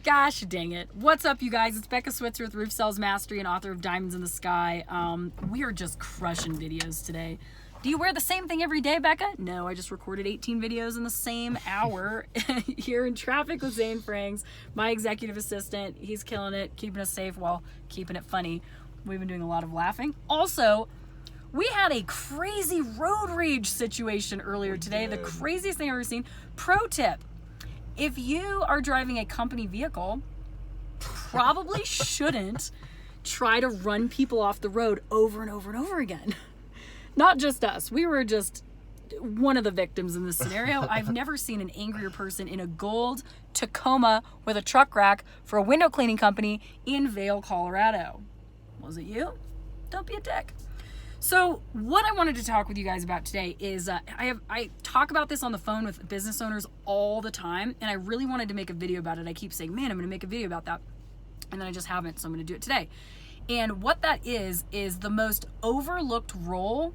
Gosh dang it. What's up, you guys? It's Becca Switzer with Roof Sales Mastery and author of Diamonds in the Sky. We are just crushing videos today. Do you wear the same thing every day, Becca? No, I just recorded 18 videos in the same hour here in traffic with Zane Franks, my executive assistant. He's killing it, keeping us safe while keeping it funny. We've been doing a lot of laughing. Also, we had a crazy road rage situation earlier today. The craziest thing I've ever seen. Pro tip. If you are driving a company vehicle, probably shouldn't try to run people off the road over and over and over again. Not just us. We were just one of the victims in this scenario. I've never seen an angrier person in a gold Tacoma with a truck rack for a window cleaning company in Vail, Colorado. Was it you? Don't be a dick. So what I wanted to talk with you guys about today is I talk about this on the phone with business owners all the time, and I really wanted to make a video about it. I keep saying, man, I'm going to make a video about that, and then I just haven't, so I'm going to do it today. And what that is the most overlooked role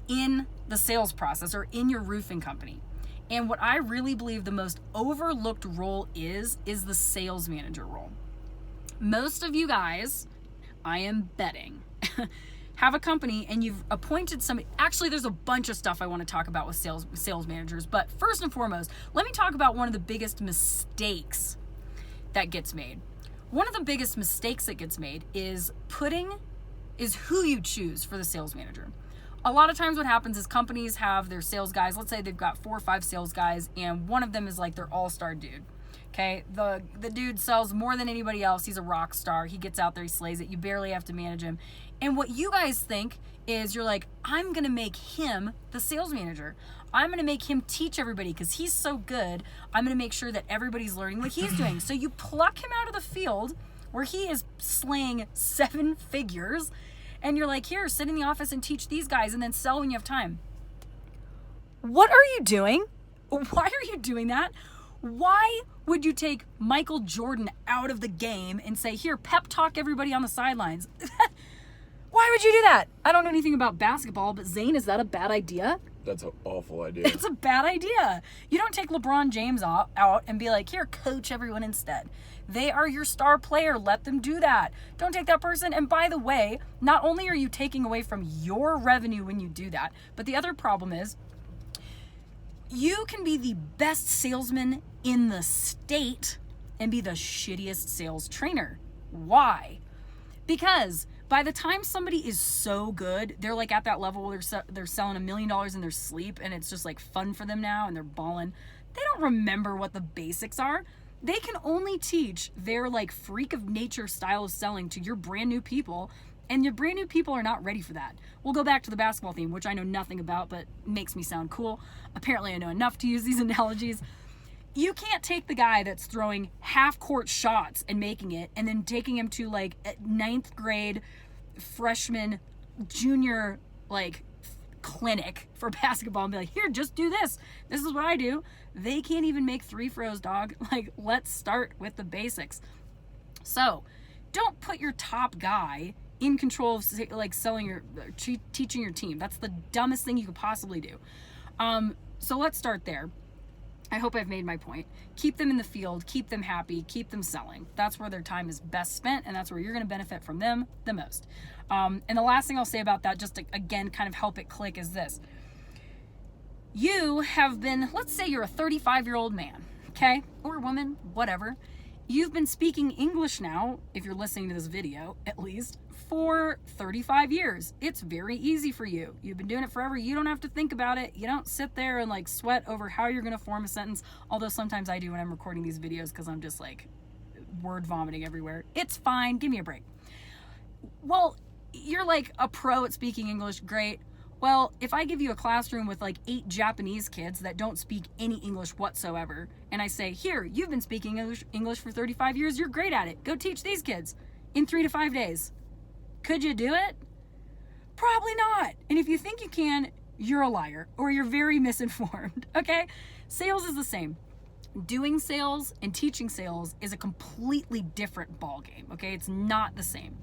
in the sales process or in your roofing company. And what I really believe the most overlooked role is the sales manager role. Most of you guys, I am betting, have a company and you've appointed somebody. Actually, there's a bunch of stuff I want to talk about with sales managers, but first and foremost, let me talk about one of the biggest mistakes that gets made. One of the biggest mistakes that gets made is who you choose for the sales manager. A lot of times what happens is companies have their sales guys. Let's say they've got 4 or 5 sales guys and one of them is like their all-star dude. Okay, the dude sells more than anybody else. He's a rock star. He gets out there, he slays it. You barely have to manage him. And what you guys think is you're like, I'm going to make him the sales manager. I'm going to make him teach everybody because he's so good. I'm going to make sure that everybody's learning what he's doing. So you pluck him out of the field where he is slaying 7 figures and you're like, here, sit in the office and teach these guys and then sell when you have time. What are you doing? Why are you doing that? Why would you take Michael Jordan out of the game and say, here, pep talk everybody on the sidelines? Why would you do that? I don't know anything about basketball, but Zane, is that a bad idea? That's an awful idea. It's a bad idea. You don't take LeBron James out and be like, here, coach everyone instead. They are your star player. Let them do that. Don't take that person. And by the way, not only are you taking away from your revenue when you do that, but the other problem is you can be the best salesman in the state and be the shittiest sales trainer. Why? Because by the time somebody is so good, they're like at that level where they're selling $1 million in their sleep and it's just like fun for them now and they're balling. They don't remember what the basics are. They can only teach their like freak of nature style of selling to your brand new people, and your brand new people are not ready for that. We'll go back to the basketball theme, which I know nothing about, but makes me sound cool. Apparently I know enough to use these analogies. You can't take the guy that's throwing half-court shots and making it, and then taking him to like 9th grade freshman junior like clinic for basketball and be like, here, just do this. This is what I do. They can't even make 3 throws, dog. Like, let's start with the basics. So don't put your top guy in control of like teaching your team. That's the dumbest thing you could possibly do. So let's start there. I hope I've made my point. Keep them in the field, keep them happy, keep them selling. That's where their time is best spent, and that's where you're going to benefit from them the most. And the last thing I'll say about that, just to, again, kind of help it click, is this. You have been, let's say you're a 35-year-old man, okay? Or woman, whatever. You've been speaking English now, if you're listening to this video, at least, for 35 years. It's very easy for you. You've been doing it forever. You don't have to think about it. You don't sit there and like sweat over how you're going to form a sentence. Although sometimes I do when I'm recording these videos because I'm just like word vomiting everywhere. It's fine. Give me a break. Well, you're like a pro at speaking English. Great. Well, if I give you a classroom with like 8 Japanese kids that don't speak any English whatsoever, and I say, here, you've been speaking English for 35 years. You're great at it. Go teach these kids in 3 to 5 days. Could you do it? Probably not. And if you think you can, you're a liar or you're very misinformed, okay? Sales is the same. Doing sales and teaching sales is a completely different ballgame, okay? It's not the same.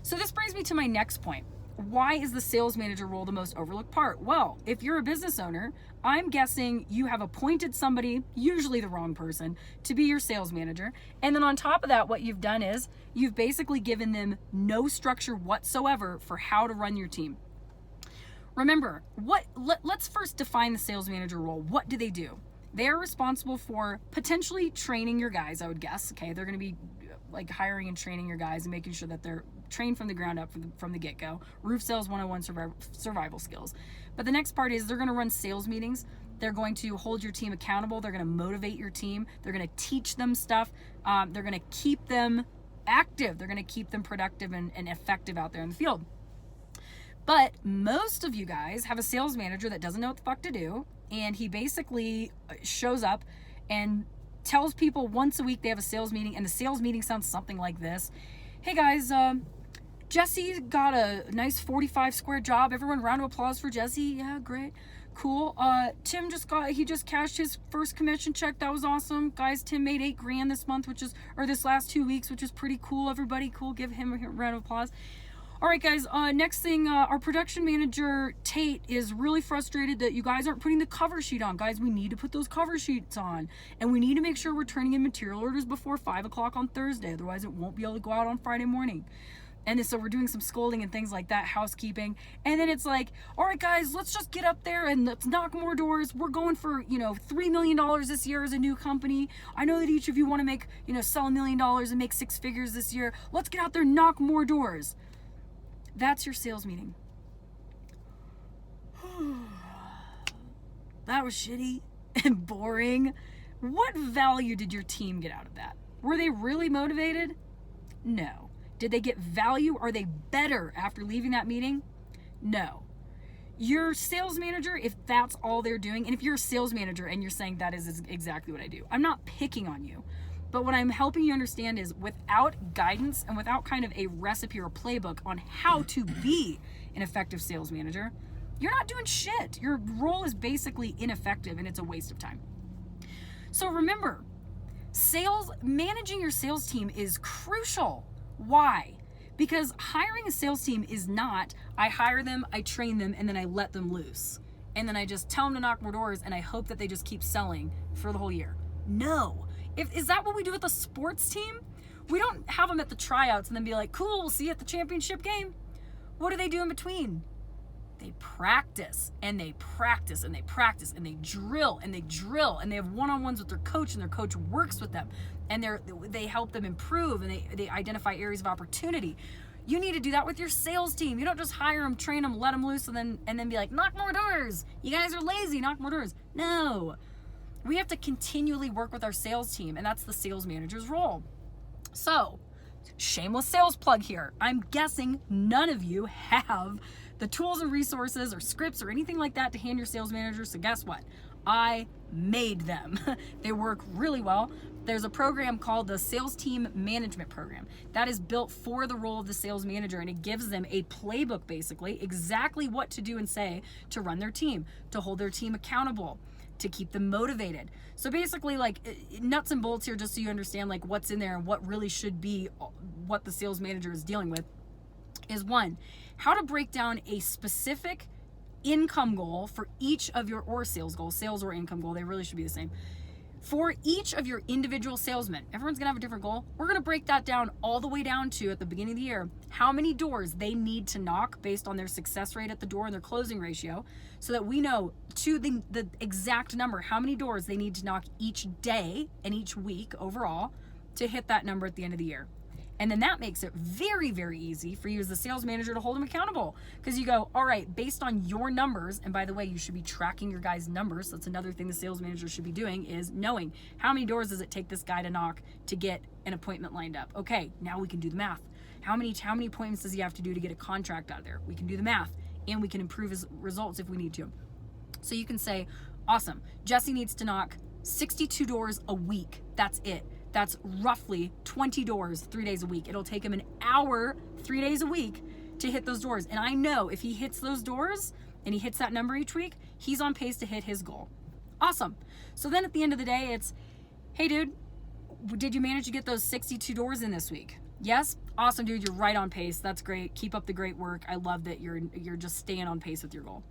So this brings me to my next point. why is the sales manager role the most overlooked part? Well, if you're a business owner, I'm guessing you have appointed somebody, usually the wrong person, to be your sales manager. And then on top of that, what you've done is you've basically given them no structure whatsoever for how to run your team. Remember, let's first define the sales manager role. What do they do? They're responsible for potentially training your guys, I would guess. Okay, they're going to be like hiring and training your guys and making sure that they're trained from the ground up from the get-go. Roof sales 101 survival skills. But the next part is they're going to run sales meetings. They're going to hold your team accountable. They're going to motivate your team. They're going to teach them stuff. They're going to keep them active. They're going to keep them productive and effective out there in the field. But most of you guys have a sales manager that doesn't know what the fuck to do, and he basically shows up and tells people once a week they have a sales meeting, and the sales meeting sounds something like this. Hey guys, Jesse got a nice 45 square job. Everyone, round of applause for Jesse. Yeah, great. Cool. Tim just cashed his first commission check. That was awesome. Guys, Tim made $8,000 this month, this last 2 weeks, which is pretty cool. Everybody, cool. Give him a round of applause. All right, guys, next thing, our production manager, Tate, is really frustrated that you guys aren't putting the cover sheet on. Guys, we need to put those cover sheets on, and we need to make sure we're turning in material orders before 5 o'clock on Thursday. Otherwise, it won't be able to go out on Friday morning. And so we're doing some scolding and things like that, housekeeping. And then it's like, all right, guys, let's just get up there and let's knock more doors. We're going for, $3 million this year as a new company. I know that each of you want to make, sell $1 million and make 6 figures this year. Let's get out there and knock more doors. That's your sales meeting. That was shitty and boring. What value did your team get out of that? Were they really motivated? No. Did they get value? Are they better after leaving that meeting? No. Your sales manager, if that's all they're doing, and if you're a sales manager and you're saying that is exactly what I do, I'm not picking on you. But what I'm helping you understand is without guidance and without kind of a recipe or a playbook on how to be an effective sales manager, you're not doing shit. Your role is basically ineffective and it's a waste of time. So remember, managing your sales team is crucial. Why? Because hiring a sales team is not, I hire them, I train them, and then I let them loose. And then I just tell them to knock more doors and I hope that they just keep selling for the whole year. No. Is that what we do with a sports team? We don't have them at the tryouts and then be like, cool, we'll see you at the championship game. What do they do in between? They practice and they practice and they practice and they drill and they drill and they have one-on-ones with their coach and their coach works with them and they help them improve and they identify areas of opportunity. You need to do that with your sales team. You don't just hire them, train them, let them loose and then be like, knock more doors. You guys are lazy, knock more doors. No. We have to continually work with our sales team, and that's the sales manager's role. So, shameless sales plug here. I'm guessing none of you have the tools and resources or scripts or anything like that to hand your sales manager, so guess what? I made them. They work really well. There's a program called the Sales Team Management Program that is built for the role of the sales manager, and it gives them a playbook, basically, exactly what to do and say to run their team, to hold their team accountable, to keep them motivated. So basically, like, nuts and bolts here, just so you understand like what's in there and what really should be what the sales manager is dealing with, is one, how to break down a specific income goal for each of your, or sales goal, sales or income goal, they really should be the same, for each of your individual salesmen. Everyone's gonna have a different goal. We're gonna break that down all the way down to, at the beginning of the year, how many doors they need to knock based on their success rate at the door and their closing ratio, so that we know to the exact number how many doors they need to knock each day and each week overall to hit that number at the end of the year. And then that makes it very, very easy for you as the sales manager to hold them accountable. Because you go, all right, based on your numbers, and by the way, you should be tracking your guys' numbers. So that's another thing the sales manager should be doing, is knowing how many doors does it take this guy to knock to get an appointment lined up. Okay, now we can do the math. How many appointments does he have to do to get a contract out of there? We can do the math, and we can improve his results if we need to. So you can say, awesome, Jesse needs to knock 62 doors a week. That's it. That's roughly 20 doors 3 days a week. It'll take him an hour 3 days a week to hit those doors. And I know if he hits those doors and he hits that number each week, he's on pace to hit his goal. Awesome. So then at the end of the day, it's, hey dude, did you manage to get those 62 doors in this week? Yes? Awesome, dude. You're right on pace. That's great. Keep up the great work. I love that you're just staying on pace with your goal.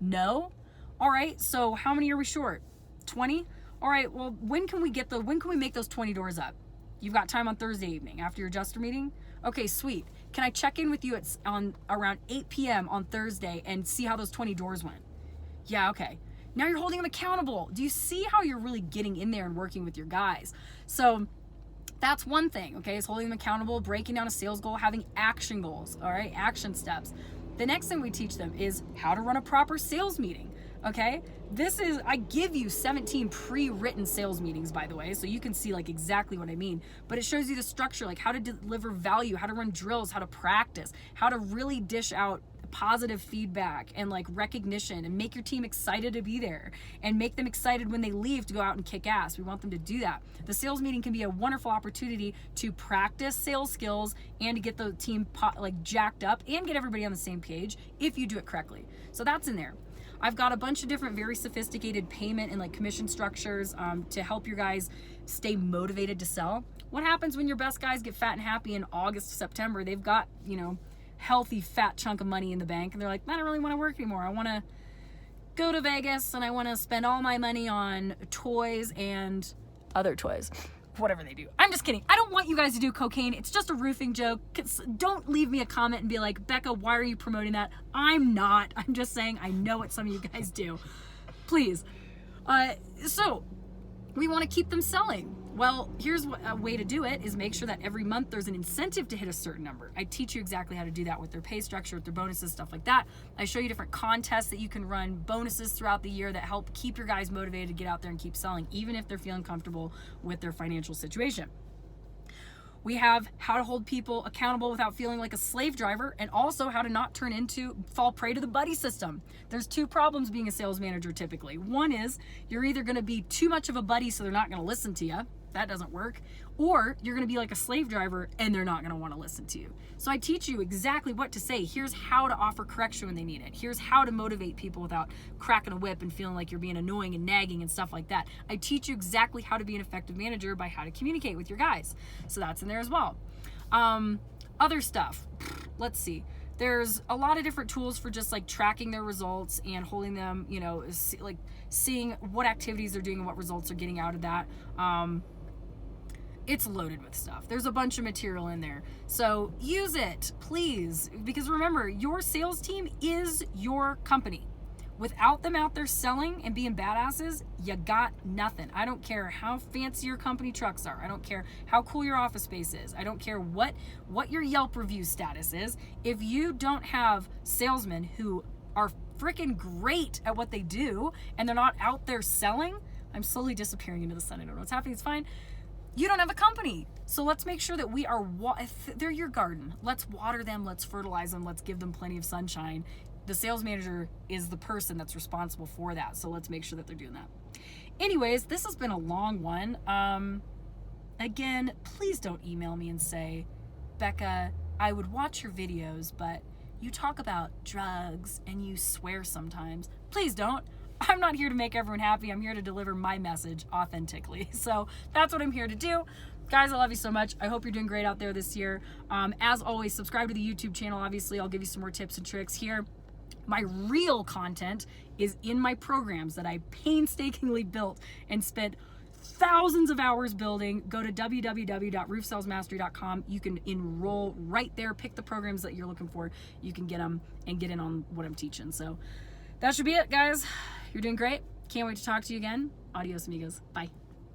No? All right. So how many are we short? 20? All right. Well, when can we make those 20 doors up? You've got time on Thursday evening after your adjuster meeting? Okay, sweet. Can I check in with you on around 8 p.m. on Thursday and see how those 20 doors went? Yeah, okay. Now you're holding them accountable. Do you see how you're really getting in there and working with your guys? So that's one thing, okay, is holding them accountable, breaking down a sales goal, having action goals, all right, action steps. The next thing we teach them is how to run a proper sales meeting, okay? I give you 17 pre-written sales meetings, by the way, so you can see like exactly what I mean, but it shows you the structure, like how to deliver value, how to run drills, how to practice, how to really dish out positive feedback and like recognition and make your team excited to be there and make them excited when they leave to go out and kick ass. We want them to do that. The sales meeting can be a wonderful opportunity to practice sales skills and to get the team like jacked up and get everybody on the same page if you do it correctly. So that's in there. I've got a bunch of different very sophisticated payment and like commission structures to help your guys stay motivated to sell. What happens when your best guys get fat and happy in August, September? They've got, healthy fat chunk of money in the bank and they're like, I don't really want to work anymore. I want to go to Vegas and I want to spend all my money on toys and other toys, whatever they do. I'm just kidding. I don't want you guys to do cocaine. It's just a roofing joke. Don't leave me a comment and be like, Becca, why are you promoting that? I'm not. I'm just saying I know what some of you guys do. Please. So we want to keep them selling. Well, here's a way to do it is make sure that every month there's an incentive to hit a certain number. I teach you exactly how to do that with their pay structure, with their bonuses, stuff like that. I show you different contests that you can run, bonuses throughout the year that help keep your guys motivated to get out there and keep selling, even if they're feeling comfortable with their financial situation. We have how to hold people accountable without feeling like a slave driver, and also how to not fall prey to the buddy system. There's two problems being a sales manager typically. One is you're either going to be too much of a buddy so they're not going to listen to you. That doesn't work. Or you're going to be like a slave driver and they're not going to want to listen to you. So I teach you exactly what to say. Here's how to offer correction when they need it. Here's how to motivate people without cracking a whip and feeling like you're being annoying and nagging and stuff like that. I teach you exactly how to be an effective manager by how to communicate with your guys. So that's in there as well. Other stuff. Let's see. There's a lot of different tools for just like tracking their results and holding them, like seeing what activities they're doing and what results they're getting out of that. It's loaded with stuff. There's a bunch of material in there. So use it, please. Because remember, your sales team is your company. Without them out there selling and being badasses, you got nothing. I don't care how fancy your company trucks are. I don't care how cool your office space is. I don't care what your Yelp review status is. If you don't have salesmen who are freaking great at what they do and they're not out there selling, I'm slowly disappearing into the sun. I don't know what's happening. It's fine. You don't have a company. So let's make sure that we are, they're your garden. Let's water them. Let's fertilize them. Let's give them plenty of sunshine. The sales manager is the person that's responsible for that. So let's make sure that they're doing that. Anyways, this has been a long one. Again, please don't email me and say, Becca, I would watch your videos, but you talk about drugs and you swear sometimes. Please don't. I'm not here to make everyone happy. I'm here to deliver my message authentically. So that's what I'm here to do. Guys, I love you so much. I hope you're doing great out there this year. As always, subscribe to the YouTube channel. Obviously, I'll give you some more tips and tricks here. My real content is in my programs that I painstakingly built and spent thousands of hours building. Go to www.roofsalesmastery.com. You can enroll right there. Pick the programs that you're looking for. You can get them and get in on what I'm teaching. So that should be it, guys. You're doing great. Can't wait to talk to you again. Adios, amigos. Bye.